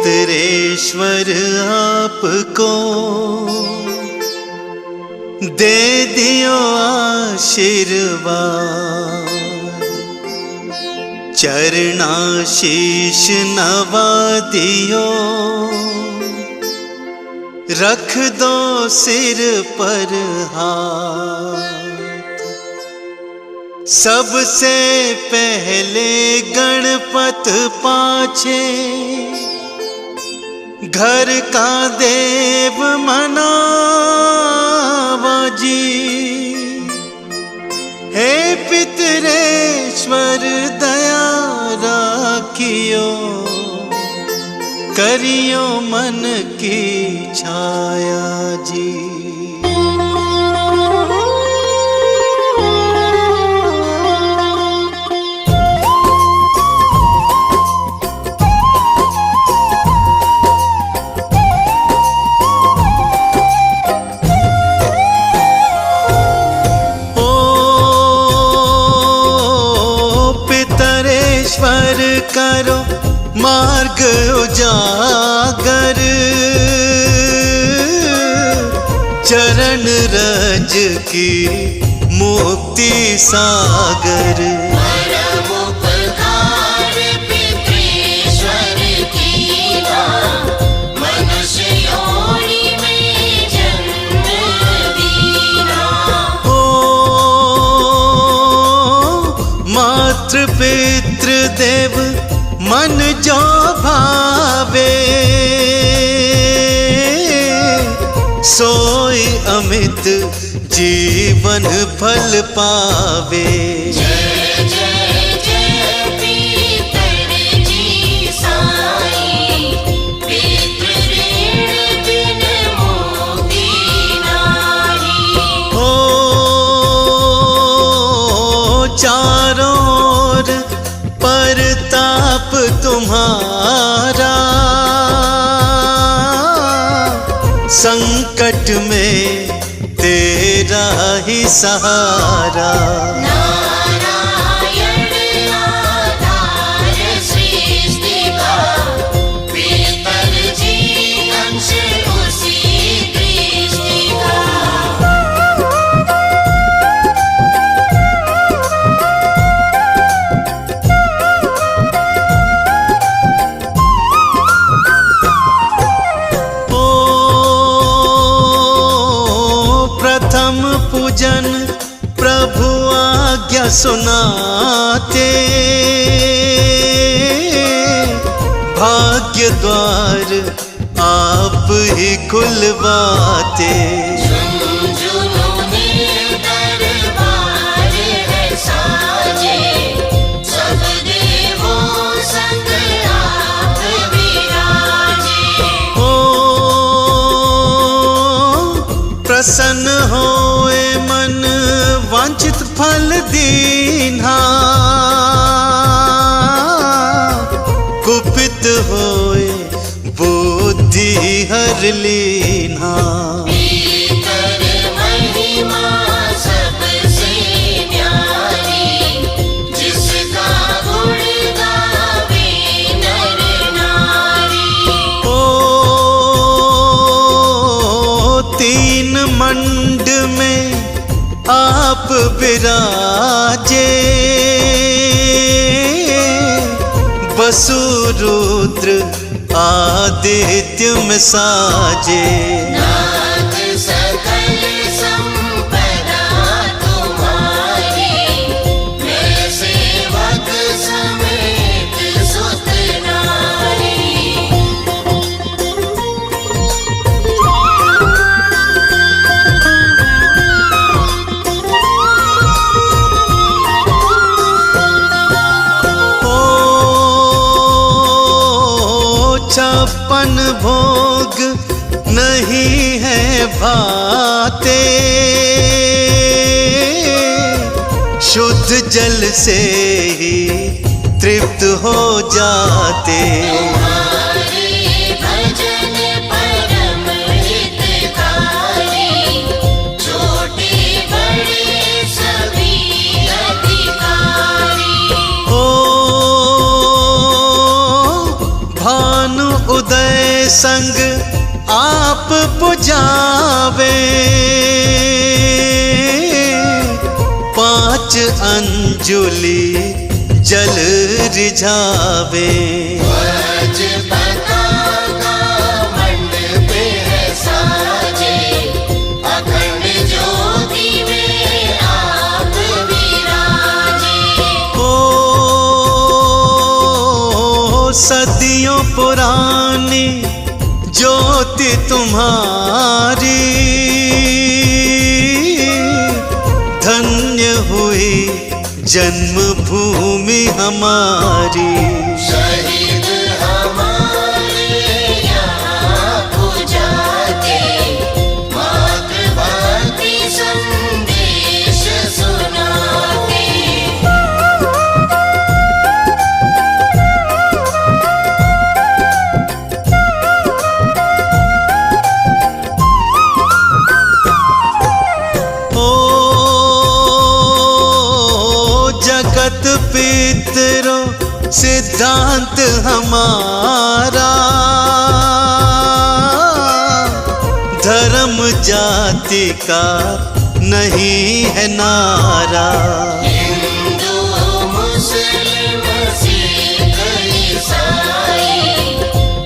पितरेश्वर आपको दे दियो आशीर्वाद, चरणाशीष नवा दियो, रख दो सिर पर हाथ। सबसे पहले गणपत पाछे, घर का देव मनावा जी। हे पितरेश्वर दया राखियो, करियो मन की छाया जी। करो मार्ग उजागर, चरण रज की मुक्ति सागर। मातृ पितृ देव मन जो भावे, सोई अमित जीवन फल पावे। चारों ओर परताप तुम्हारा, संकट में तेरा ही सहारा। नारायण आधार सृष्टि का, पितर जी अंश उसी दृष्टि का। प्रथम पूजन प्रभु आज्ञा सुनाते, भाग्य द्वार आप ही खुलवाते। प्रसन्न होए मन वांछित फल दीन्हा, कुपित होए बुद्धि हर लीन्हा। तीन मंड में आप विराजे, वसु रुद्र आदित्य में साजे। नाथ सकल संपदा तुम्हारी, मैं सेवक समेत सुत नारी। छप्पन भोग नहीं है भाते, शुद्ध जल से ही तृप्त हो जाते। तुम्हारे भजन परम हितकारी, छोटे बड़े सभी अधिकारी। भानु उदय संग आप पुजावे, 5 अंजुलि जल रिझावे। ध्वज पताका मंडप है साजे, अखंड ज्योति में आप विराजे। ओ सदियों पुरानी ज्योति तुम्हारी, धन्य हुई जन्मभूमि हमारी। शहीद हमारे यहाँ पूजाते, मातृभक्ति संदेश सुनाते। जगत पितरो सिद्धांत हमारा, धर्म जाति का नहीं है नारा। हिंदू मुस्लिम सिख ईसाई,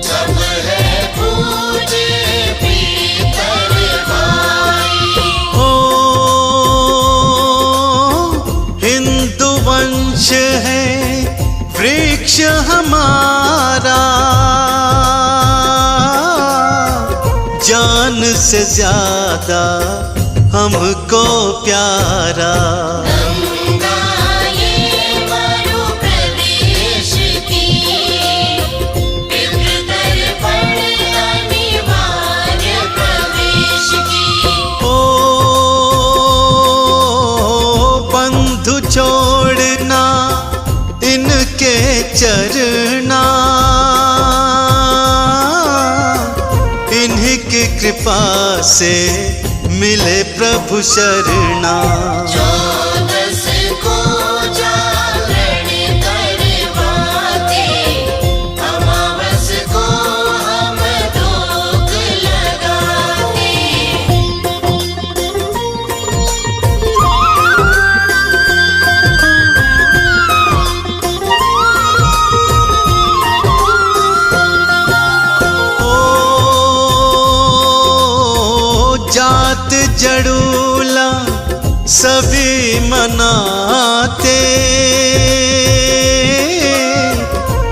सब है पूजे पितर भाई। ओ हिंदू वंश है वृक्ष हमारा, जान से ज्यादा हमको प्यारा। गंगा ये मरु प्रदेश की, पितृतर्पण अनिवार्य प्रवेश की। ओ बंधु छोड़ना इनके चरना, इन्हीं की कृपा से मिले प्रभु शरणा। 14 को जागरण करवाते, अमावस को हम धूप लगाते। जात जड़ूला सभी मनाते,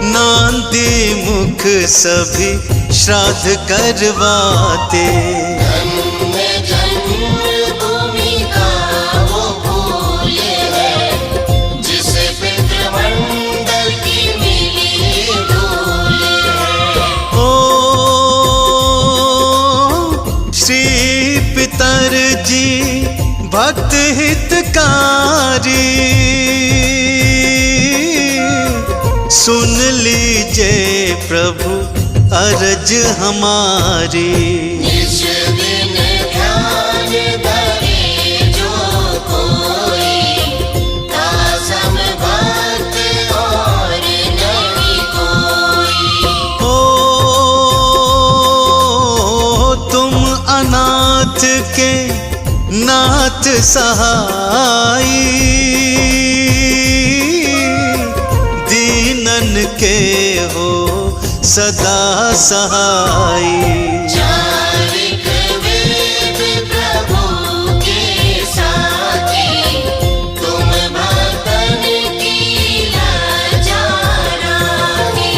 नांदी मुख सभी श्राद्ध करवाते। धन्य जन्मभूमि का वो फूल है, जिसे पितृमंडल की मिली धूल है। ओ श्री पितर जी भक्त हितकारी, सुन लीजिए प्रभु अरज हमारी। निज दिन ध्यान धरे जो कोई, दासम भक्त और नहीं कोई। ओ तुम अनाथ के नाथ सहाई, दीनन के हो सदा सहाई। चारिक वेद प्रभु के साथी, तुम भक्तन की लज्जा रानी।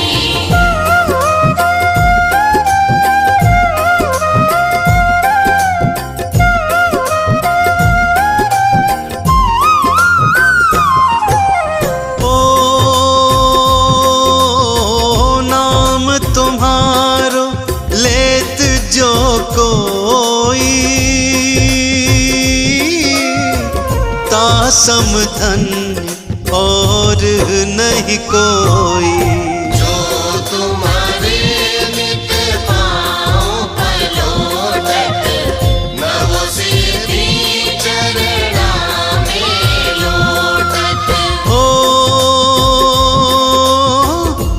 ओ नाम तुम्हारो लेत जो कोई, तासम धन्य और नहीं कोई। जो तुम्हारे नित पाँव पलोटत, नव सिद्धि चरणा में लोटत। ओ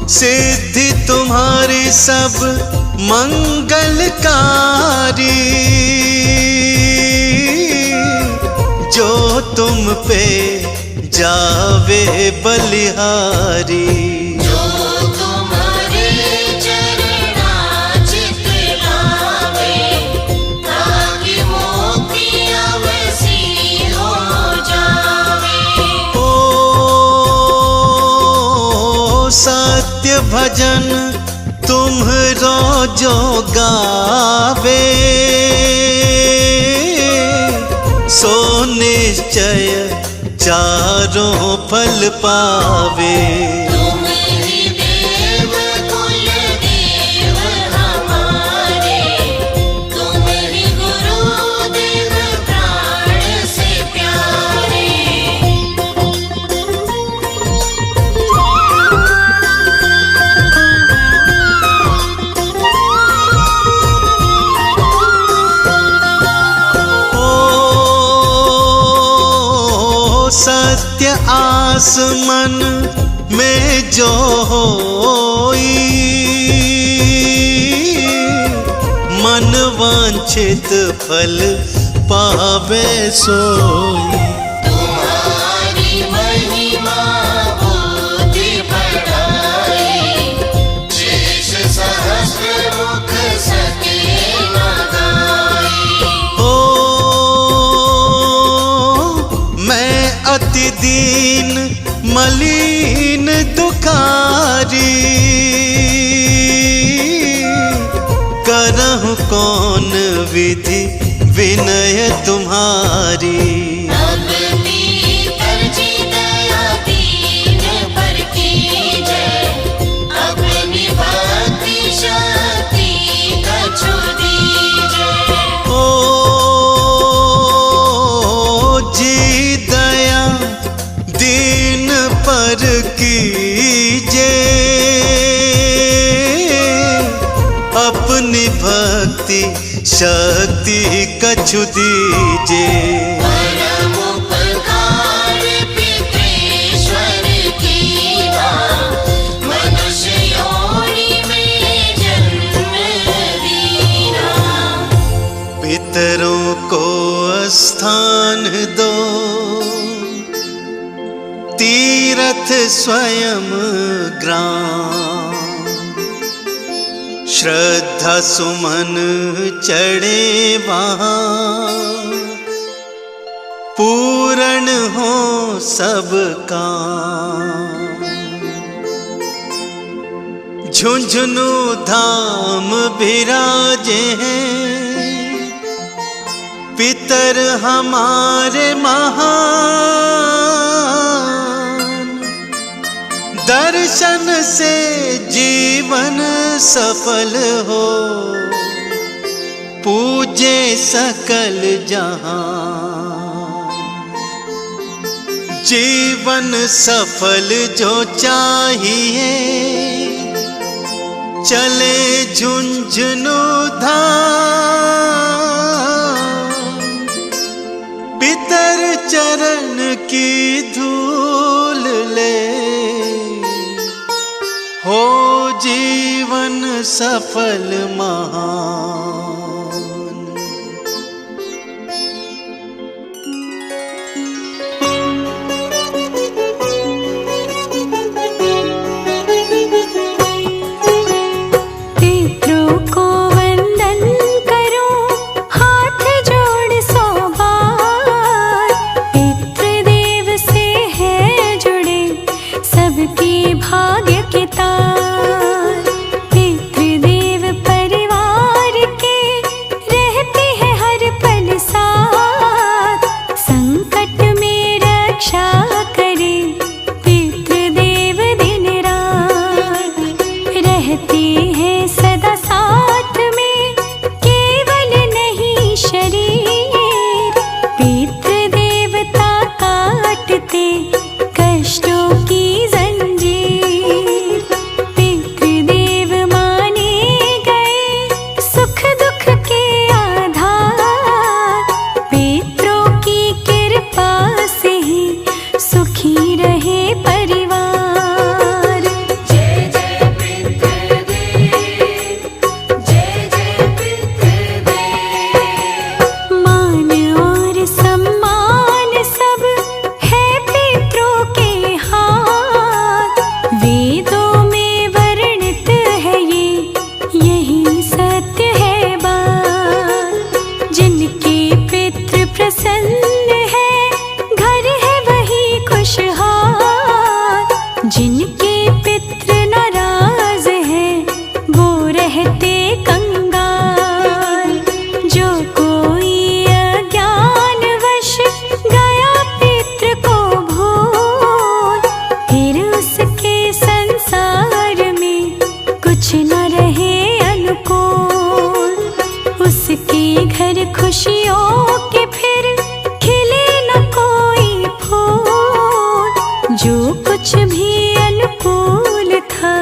सिद्धि तुम्हारी सब मंगलकारी, जो तुम पे जावे बलिहारी। जो तुम्हारे चरणाचित लावे, ताकि मोक्ति अवसी हो जावे। ओ सत्य भजन तुम्हरो जो गावे, सो निश्चय चारों फल पावे। तुम ही देव कुल देव हमारे, तुम ही गुरु देव प्राण से प्यारे। सत्य आसमन में जो होई, मन वांछित फल पावे सोई। तुम्हारी महिमा बुद्धि बढ़ाई, शेष सहस्र मुख सके न गाई। ओ मैं अति दीन मलिन दुखारी, करहु कौन विधि विनय तुम्हारी। अपनी अर्जी दया दीन पर कीजय, अपनी भक्ति शक्ति कछु दीजय। ओ जी दया दीन पर कीजे, अपनी भक्ति शक्ति कछु दीजे। परम उपकार पितृश्वर कीना, मनुष्य योनि में जन्म दीना। पितरों को स्थान दो, तीरथ स्वयं ग्राम। श्रद्धा सुमन चढ़े वहाँ, पूर्ण हो सब काम। झुंझुनू धाम विराजे हैं, पितर हमारे महान। दर्शन से जीवन सफल हो, पूजे सकल जहां। जीवन सफल जो चाहिए, चले झुंझुनू धाम। पितर चरण की धूल ले, हो जीवन सफल महान। पितरों को वंदन करो, हाथ जोड़ 100 बार। पितृदेव से है जुड़े सबकी भाग्य के तार। पितृदेव परिवार के जिनके पितृ नाराज हैं वो रहते कंगाल। जो कोई अज्ञानवश गया पितृ को भूल, फिर उसके संसार में कुछ न रहे अनुकूल। उसके घर खुशियों के फिर खिले न कोई फूल। जो कुछ भी अनुकूल था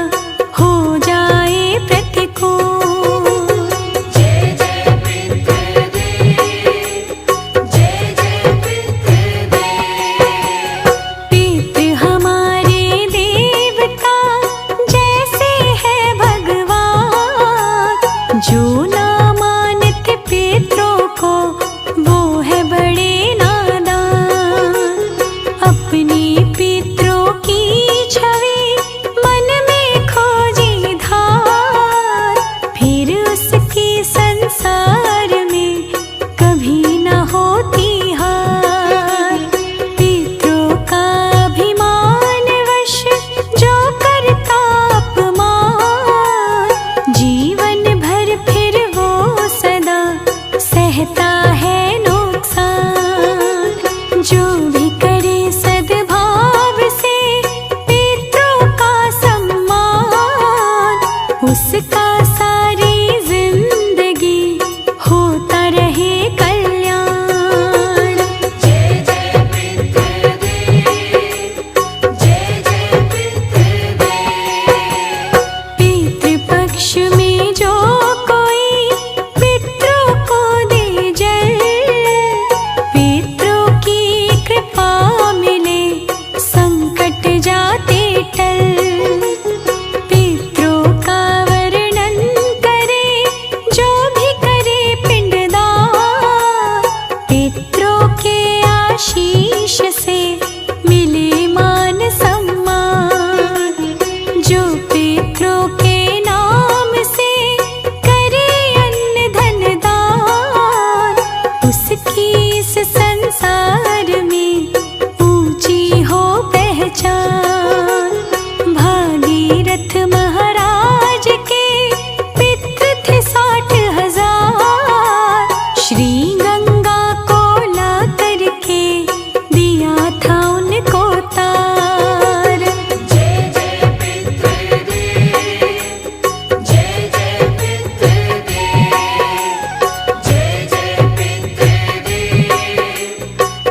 हो जाए प्रतिकूल। जय जय पितृदेव, जय जय पितृदेव। पितृ हमारे देवता जैसे है भगवान। जो ना मानते पितरों को वो है बड़े नादान। अपनी पितरों की छवि मन में खोजी धार, फिर उसकी संसार में कभी न होती हार। पितरों का अभिमान वश जो करता अपमान, जीवन भर फिर वो सदा सहता है नुकसान। जो भी करे सद्भाव से पितरों का सम्मान, उसका सारी जिंदगी होता रहे कल्याण। जय जय पितृदेव, जय जय पितृदेव। पितृपक्ष में जो कोई पितरों को दे जल, पितरों की कृपा मिले संकट जाते टल। पितरों का वर्णन करे जो भी करे पिंडदान, पितरों के आशीष से मिले मान सम्मान। जो पितरों के नाम से करे अन्न धन दान, उसकी इस संसार में ऊंची हो पहचान। भागीरथ महाराज के पितृ थे 60,000। श्री गंगा को ला करके दिया था उनको तार। जय जय पितृदेव, जय जय पितृदेव। जय जय पितृदेव,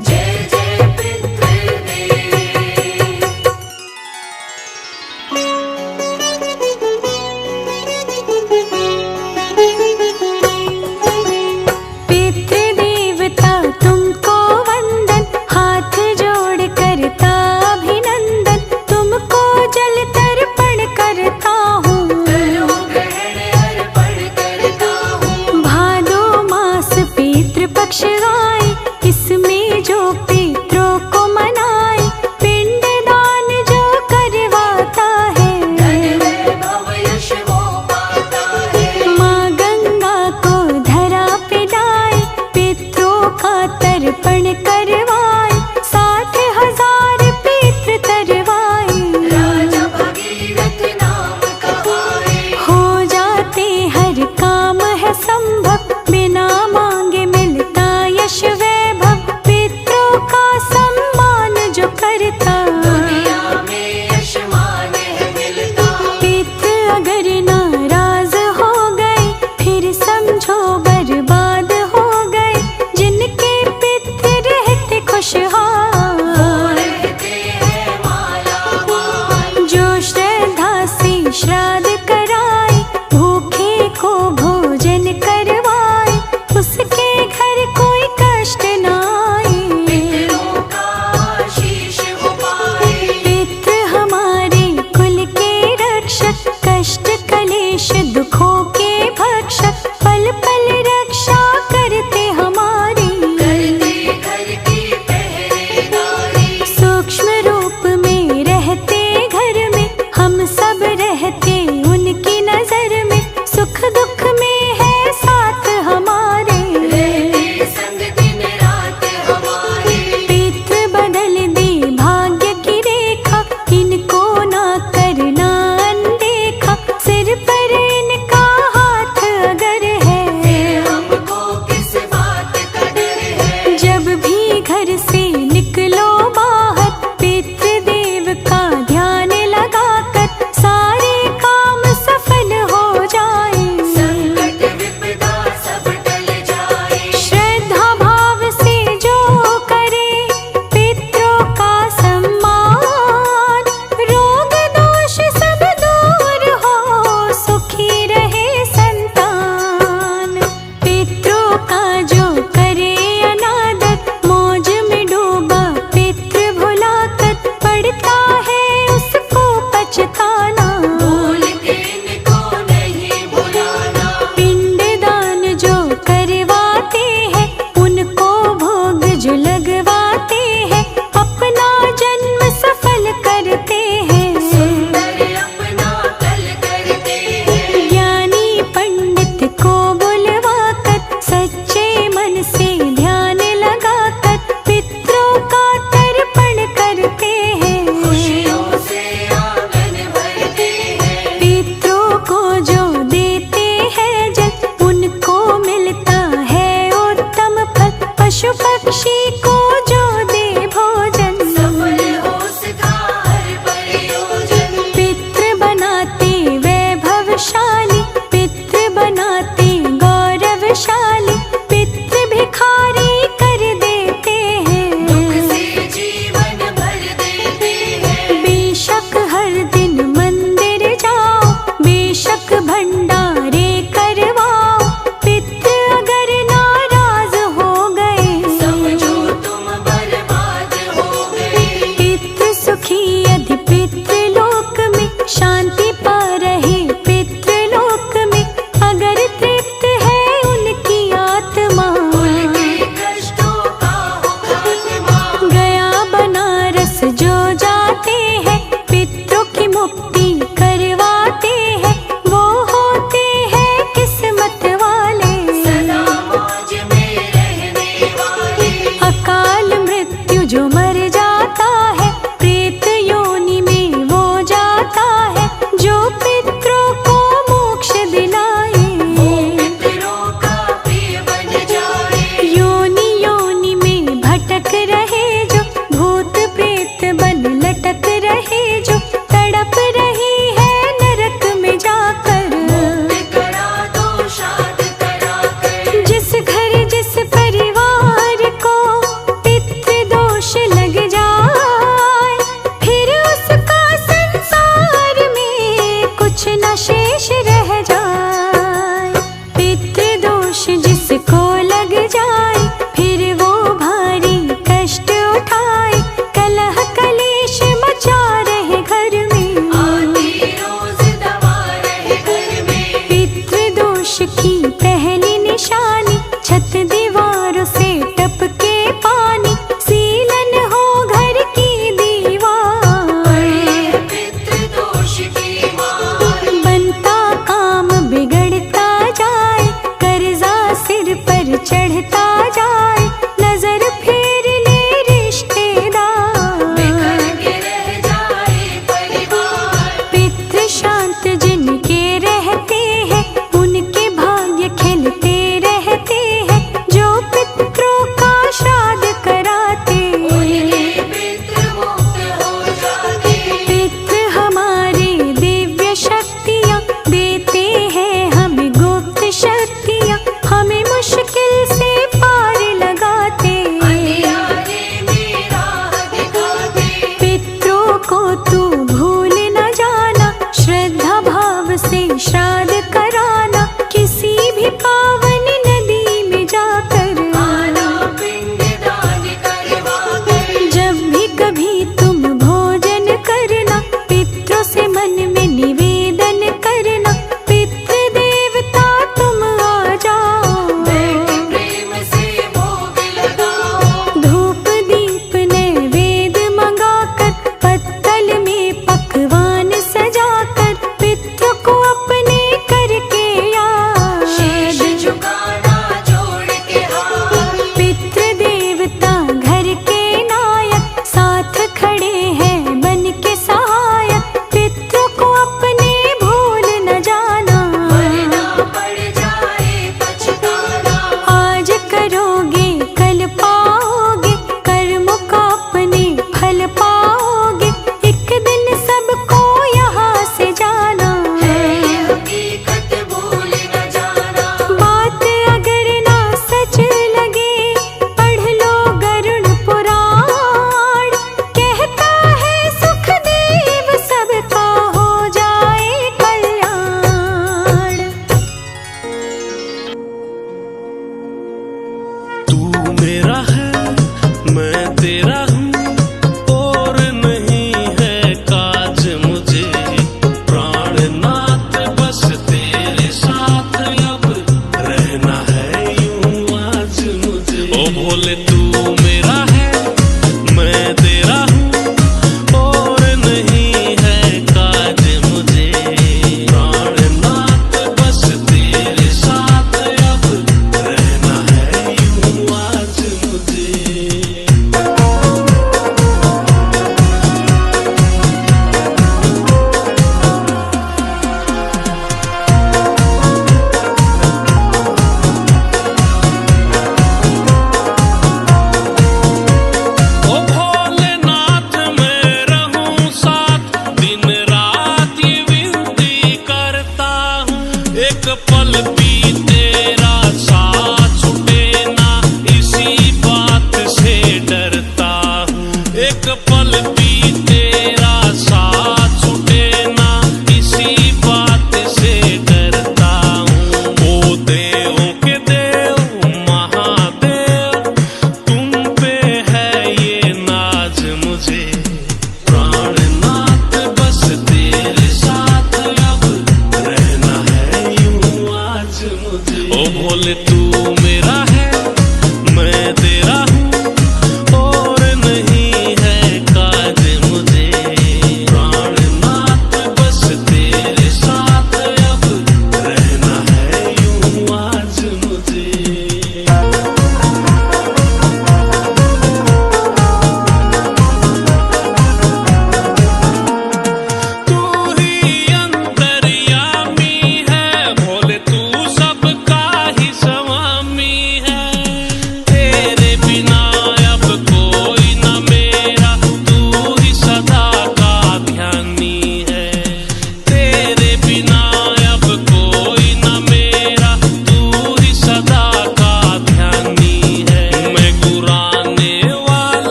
जय जय पितृदेव।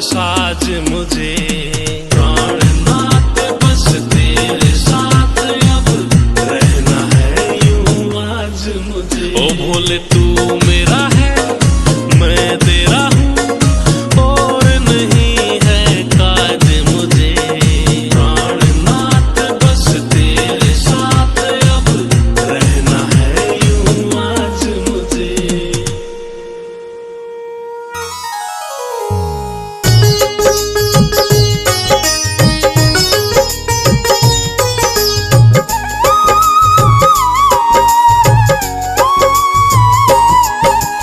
साज मुझे प्राणनाथ बस तेरे साथ अब रहना है यूं आज मुझे। ओ भोले तू मेरा है मैं तेरा हूँ और नहीं है काज मुझे। प्राणनाथ बस तेरे साथ अब रहना है यूं आज मुझे।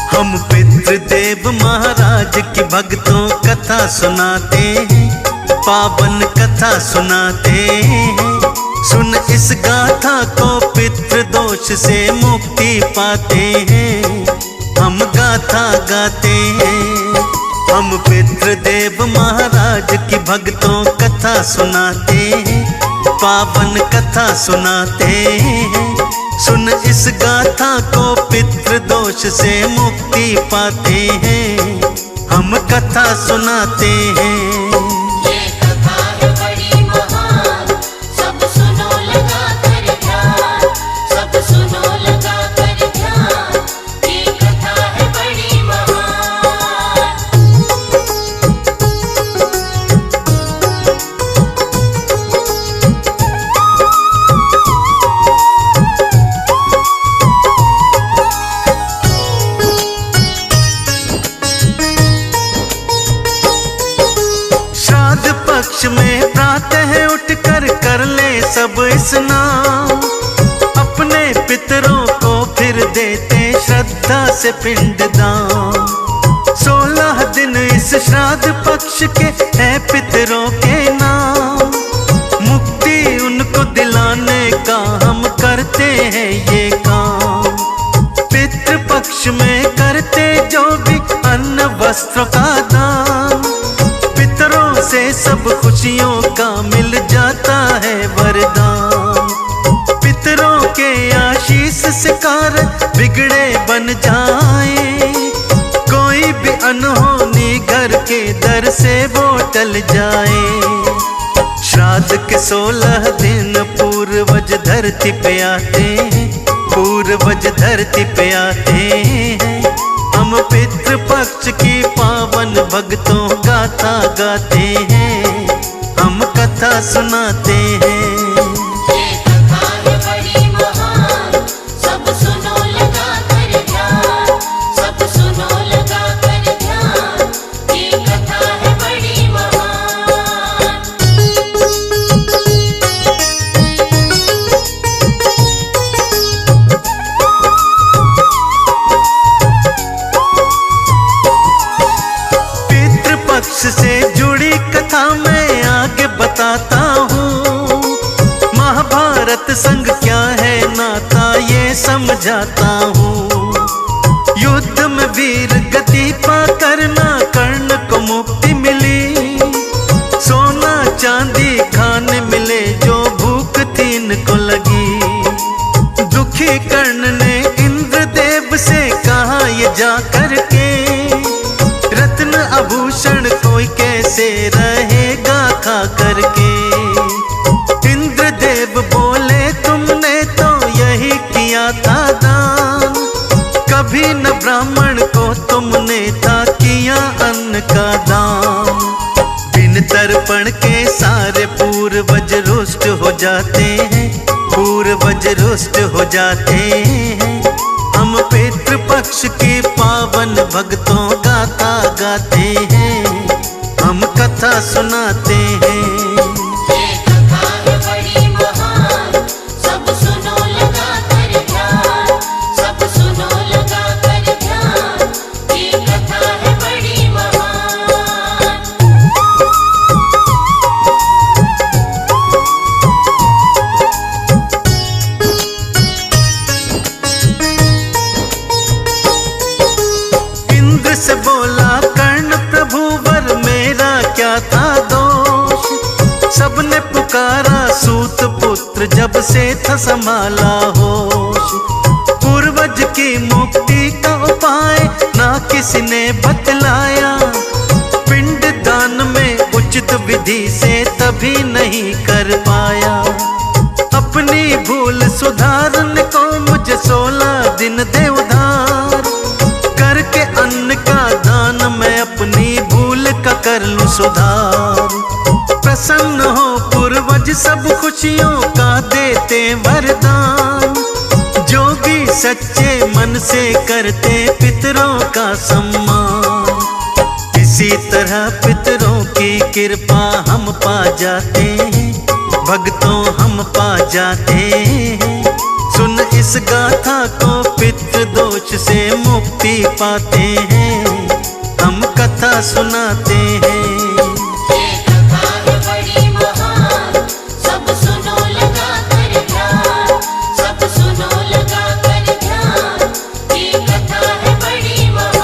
हम पितृदेव महाराज की भक्तों कथा सुनाते हैं, पावन कथा सुनाते हैं। सुन इस गाथा को पितृदोष से मुक्ति पाते हैं, हम गाथा गाते हैं। हम पितृदेव महाराज की भक्तों कथा सुनाते हैं, पावन कथा सुनाते हैं। सुन इस गाथा को पितृदोष से मुक्ति पाते हैं, हम कथा सुनाते हैं। ये कथा है बड़ी महान, सब सुनो लगा कर ध्यान, सब सुनो लगा कर ध्यान। ये कथा है बड़ी महान। श्राद्ध पक्ष में प्रातः उठकर कर ले सब स्नान, अपने पितरों को फिर देते श्रद्धा से पिंडदान। 16 दिन इस श्राद्ध पक्ष के है पितरों के नाम, मुक्ति उनको दिलाने का हम करते हैं ये काम। पितृपक्ष में करते जो भी अन्न वस्त्रों का दान, पितरों से सब खुशियों का मिल जाता है वरदान। पितरों के आशीष से कार्य बिगड़े बन जाए, कोई भी अनहोनी घर के दर से वो टल जाए। श्राद्ध के 16 दिन पूर्वज धरती पे आते हैं, पूर्वज धरती पे आते हैं। हम पितृपक्ष की पावन भक्तों गाथा गाते हैं, हम कथा सुनाते हैं। ये कथा है बड़ी महान, सब सुनो लगा कर ध्यान, सब सुनो लगा कर ध्यान। ये कथा है बड़ी महान। पितृपक्ष से जुड़ी कथा मैं आगे बताता हूँ। महाभारत संग क्या है नाता ये समझाता हूँ। युद्ध में वीर गति पा करना कर्ण को मुक्ति मिली, सोना चांदी खाने मिले जो भूख थी इनको लगी। दुखी कर्ण ने इंद्रदेव से कहा ये जा करके, रत्न आभूषण कोई कैसे रहेगा खा करके। इंद्रदेव बोले तुमने तो यही किया था दान, कभी न ब्राह्मण को तुमने था किया अन्न का दान। बिन तर्पण के सारे पूर्वज रुष्ट हो जाते हैं, पूर्वज रुष्ट हो जाते हैं। हम पितृपक्ष की पावन भक्तों गाथा गाते हैं, हम कथा सुनाते हैं। ये कथा है बड़ी महान, सब सुनो लगा कर ध्यान, सब सुनो लगा कर ध्यान। ये कथा है बड़ी महान। इंद्र से बोला कर्ण प्रभु वर मेरा क्या था दोष, सबने पुकारा सूत पुत्र जब से था संभाला होश। पूर्वज की मुक्ति का उपाय ना किसी ने बतलाया, पिंड दान विधि से तभी नहीं कर पाया। अपनी भूल सुधारने को मुझे 16 दिन दे उधार, करके अन्न का दान मैं अपनी भूल का कर लूं सुधार। प्रसन्न हो पूर्वज सब खुशियों का देते वरदान, जोगी सच्चे मन से करते पितरों का सम्मान। इसी तरह पितरों की कृपा हम पा जाते हैं, भक्तों हम पा जाते हैं। सुन इस गाथा को पितृ दोष से मुक्ति पाते हैं, हम कथा सुनाते हैं। ये कथा है बड़ी महान, सब सुनो लगा कर ध्यान, सब सुनो लगा कर ध्यान। ये कथा है बड़ी महान।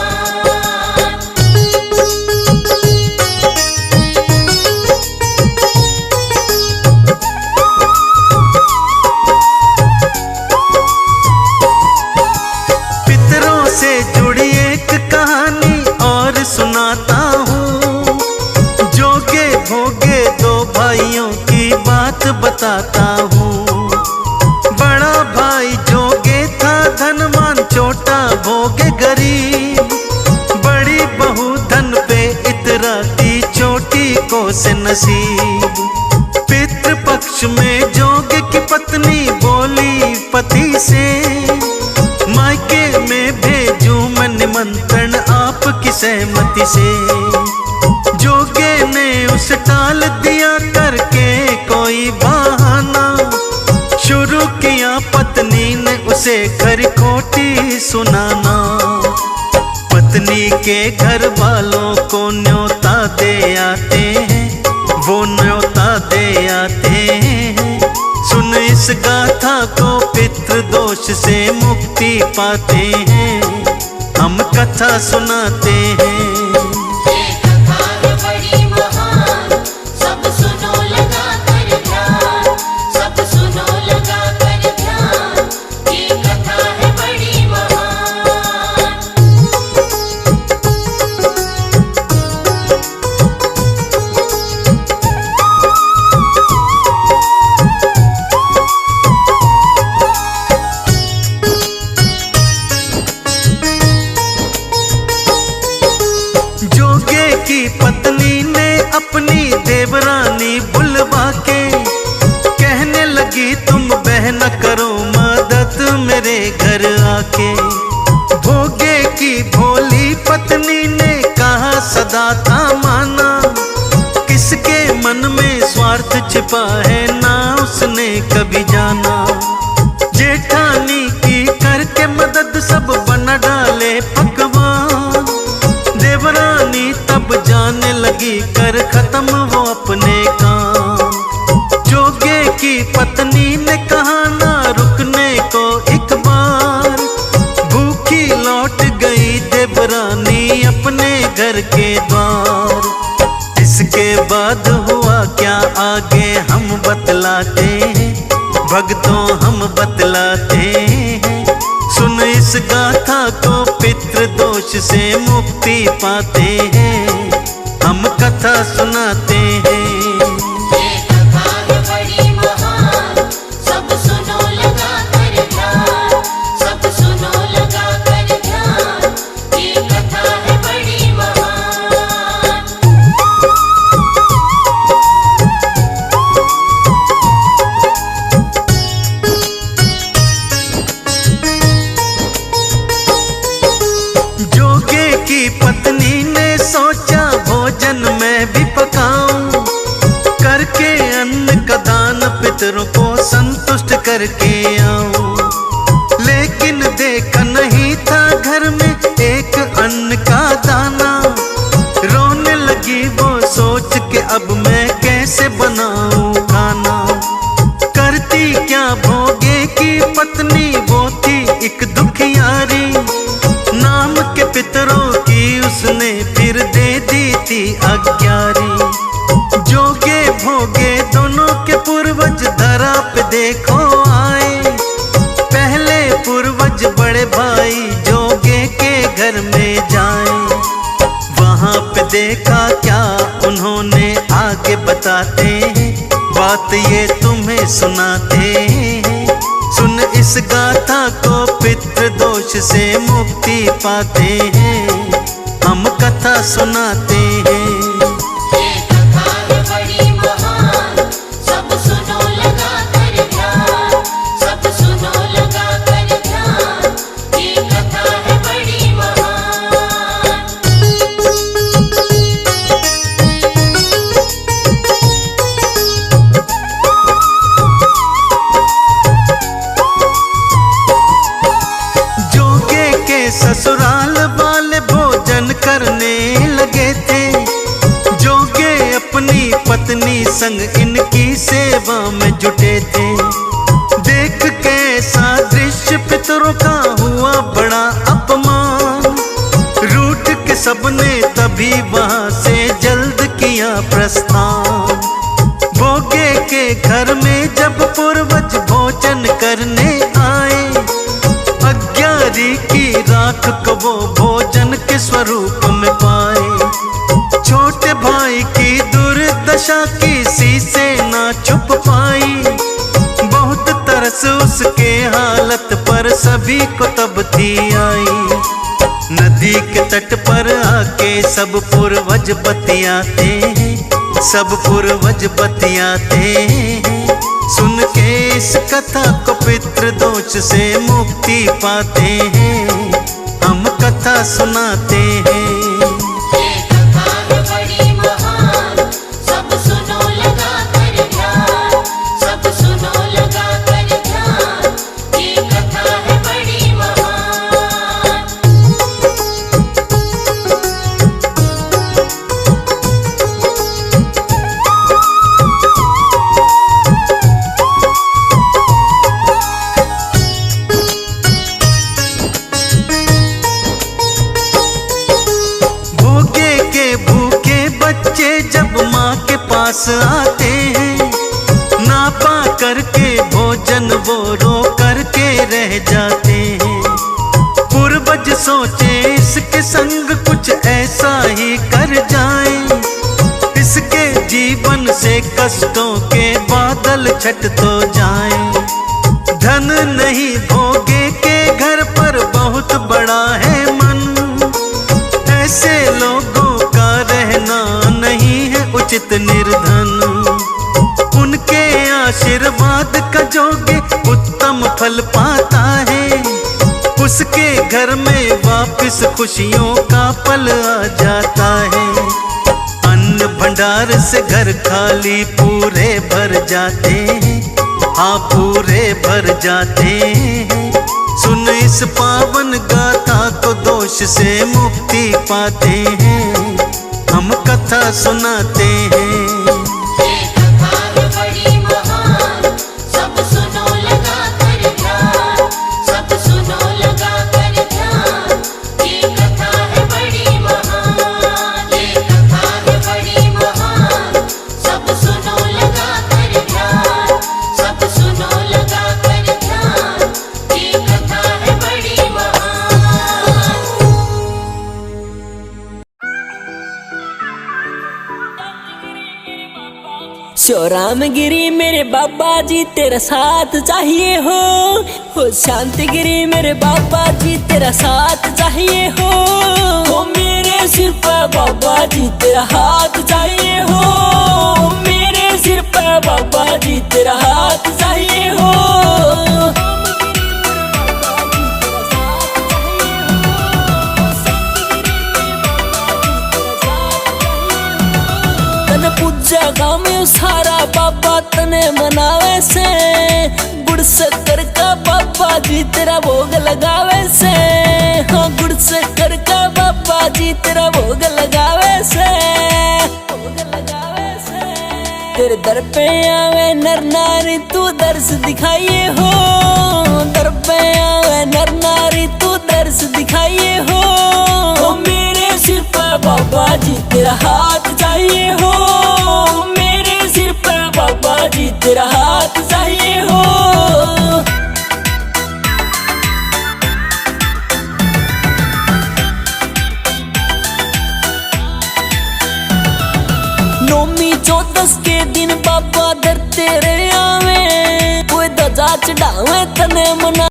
पितरों से जुड़ी एक कहानी और सुनाता हूँ, जोगे भोगे दो भाइयों की बात बताता हूँ। बड़ा भाई जोगे था धनवान, छोटा भोगे गरीब। बड़ी बहू धन पे इतराती, छोटी को से नसीब। पितृ पक्ष में जोगे की पत्नी बोली पति से, मायके में भेजूं मैं निमंत्रण आपकी सहमति से। जोगे ने उसे टाल दिया करके कोई बहाना, शुरू किया पत्नी ने उसे खरी खोटी सुनाना। पत्नी के घर वालों को न्योता दे आते हैं, वो न्योता दे आते हैं। सुन इस गाथा को पितृ दोष से मुक्ति पाते हैं, हम कथा सुनाते हैं। ये कथा है बड़ी महान, सब सुनो लगा कर ध्यान, सब सुनो लगा कर ध्यान। ये कथा है बड़ी महान। जोगे की पत्नी ने अपनी देवरानी बुलवा के कहने लगी, तुम बहन करो मदद मेरे घर आके। भोगे की भोली पत्नी ने कहा सदा था माना, किसके मन में स्वार्थ छिपा है ना उसने कभी जाना। जेठानी की करके मदद सब बना डाले पकवान, देवरानी तब जाने लगी कर खत्म वो अपने काम। जोगे की पत्नी ने कहा ना रुकने को एक बार, भूखी लौट गई देवरानी अपने घर के द्वार। इसके बाद हुआ क्या आगे हम बतलाते हैं, भक्तों हम बतलाते हैं। सुन इस गाथा को पितृ दोष से मुक्ति पाते हैं, हम कथा सुनाते हैं। ये कथा है बड़ी महान, सब सुनो लगा कर ध्यान, सब सुनो लगा कर ध्यान। ये कथा है बड़ी महान। जोगे की पत्नी ने सोचा भोजन मैं भी पकाऊं, करके अन्न का दान पितरों को संतुष्ट करके आऊं। लेकिन देखा नहीं था घर में एक अन्न का दाना, रोने लगी वो सोच के अब मैं कैसे बनाऊं खाना। करती क्या भोगे की पत्नी, वो थी एक दुखियारी। नाम के पितरों की उसने फिर दे दी थी आज्ञारी। जोगे भोगे दोनों के पूर्वज धरा पे देखो आए, पहले पूर्वज बड़े भाई जोगे के घर में जाए। वहां पे देखा क्या उन्होंने आगे आगे बताते हैं, बात ये तुम्हें सुनाते हैं। सुन इस गाथा को, पितृ दोष से मुक्ति पाते हैं, हम कथा सुनाते हैं। ये कथा है बड़ी महान, सब सुनो लगा कर ध्यान, सब सुनो लगा कर ध्यान, ये कथा है बड़ी महान। जोगे के ससुराल वाले भोजन करने लगे थे। जोगे अपनी पत्नी संग इनकी सेवा में जुटे थे। देख के ऐसा दृश्य पितरों का हुआ बड़ा अपमान। रूठ के सबने तभी वहां से जल्द किया प्रस्थान। भोगे के घर में जब पूर्वज भोजन करने आए, अज्ञारी की राख को वो भोजन के स्वरूप में पाए। छोटे भाई की दुर्दशा किसी से ना छुप पाई। बहुत तरस उसके हालत पर सभी को तब थी आई। नदी के तट पर आके सब पूर्वज बतियाते हैं, सब पूर्वज बतियाते हैं। सुन के इस कथा को पितृ दोष से मुक्ति पाते हैं, हम कथा सुनाते हैं। ये कथा है बड़ी महान, सब सुनो लगा कर ध्यान, सब सुनो लगा कर ध्यान, ये कथा है बड़ी महान। भोगे के भूखे बच्चे जब माँ के पास आते हैं, ना पा करके भोजन वो रो करके रह जाते हैं। पूर्वज सोचे इसके संग कुछ ऐसा ही कर जाएं, इसके जीवन से कष्टों के बादल छट तो जाएं। धन नहीं भोगे के घर पर बहुत बड़ा है मन। ऐसे लोगों का रहना नहीं है उचित निर्धन। उनके आशीर्वाद का जोगे उत्तम फल पाता है। उसके घर में वापस खुशियों का पल आ जाता है। अन्न भंडार से घर खाली पूरे भर जाते हैं, हाँ पूरे भर जाते हैं। सुन इस पावन गाथा को, दोष से मुक्ति पाते हैं, हम कथा सुनाते हैं। ये कथा है बड़ी महान, सब सुनो लगा कर ध्यान, सब सुनो लगा कर ध्यान, ये कथा है बड़ी महान। ये कथा है बड़ी महान, सब सुनो लगा कर ध्यान, सब सुनो लगा कर ध्यान, ये कथा है बड़ी महान। रामगिरी मेरे बाबा जी तेरा साथ चाहिए हो शांतिगिरी मेरे बाबा जी तेरा साथ चाहिए हो मेरे सिर पर बाबा जी तेरा हाथ चाहिए हो मेरे सिर पर बाबा जी तेरा हाथ चाहिए हो तने पूजा गाँव में सारा बाबा तने मनावे से गुड़ शक्कर का बाबा जी तेरा भोग लगावे से हाँ गुड़ शक्कर का बाबा जी तेरा भोग लगावे से तेरे दर पे आवे नर नारी तू दर्श दिखाइए हो दर पे आवे नर नारी तू दर्श दिखाइए हो मेरे सिर पर बाबा जी तेरा हाथ चाहिए हो मेरे सिर पर बाबा जी तेरा हाथ चाहिए हो नौमी चौदस के दिन बाबा दर तेरे आवे, कोई ध्वजा चढ़ावे तने मना